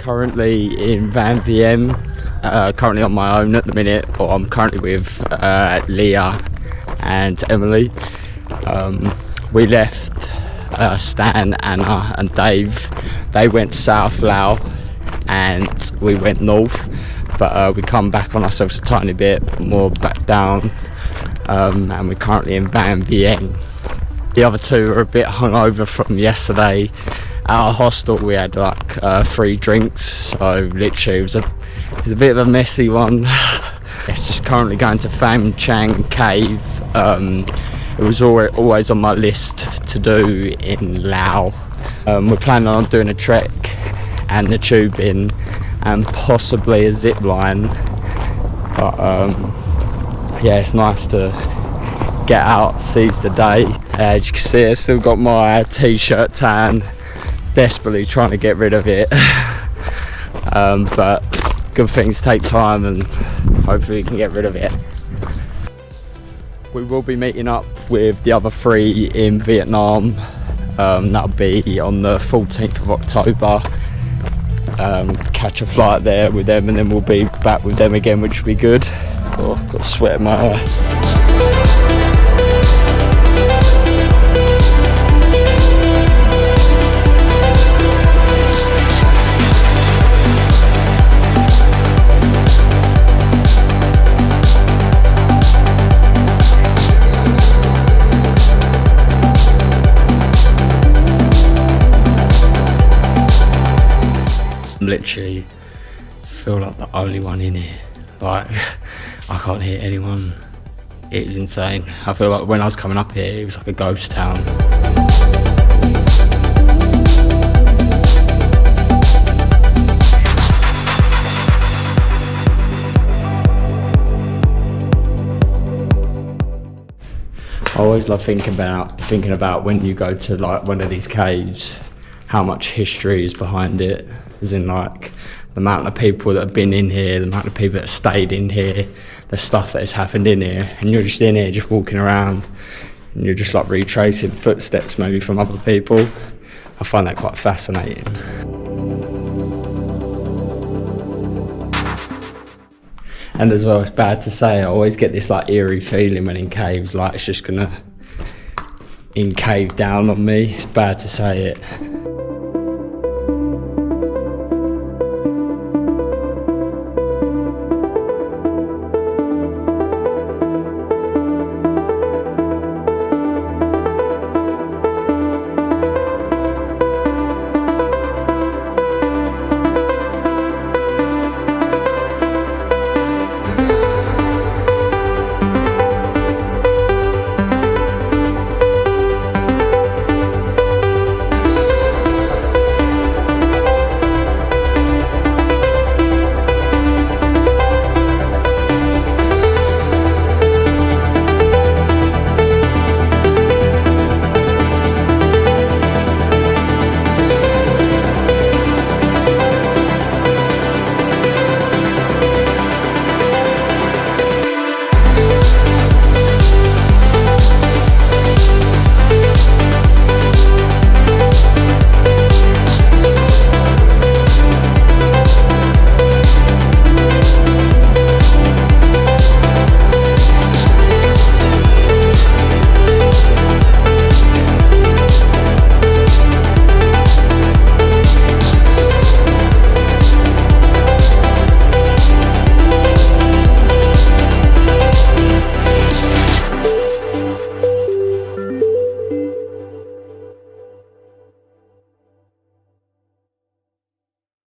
Currently in Van VM, currently on my own at the minute, or I'm currently with Leah and Emily. We left Stan, Anna and Dave. They went south Laos and we went north, but we come back on ourselves a tiny bit more back down, and we're currently in Van VM. The other two are a bit hungover from yesterday. At our hostel we had like 3 drinks, so literally it was a bit of a messy one. It's just currently going to Tham Chang cave. It was always on my list to do in Laos. We're planning on doing a trek and the tubing and possibly a zip line, but yeah, it's nice to get out, seize the day. As you can see, I've still got my t-shirt tan, desperately trying to get rid of it. But good things take time and hopefully we can get rid of it. We will be meeting up with the other 3 in Vietnam. That'll be on the 14th of October. Catch a flight there with them and then we'll be back with them again, which will be good. Oh, I've got sweat in my eye. Literally feel like the only one in here. Like, I can't hear anyone. It is insane. I feel like when I was coming up here it was like a ghost town. I always love thinking about when you go to like one of these caves, how much history is behind it. As in like the amount of people that have been in here, the amount of people that stayed in here, the stuff that has happened in here, and you're just in here just walking around and you're just like retracing footsteps maybe from other people. I find that quite fascinating. And as well, it's bad to say, I always get this like eerie feeling when in caves, like it's just gonna cave down on me. It's bad to say it.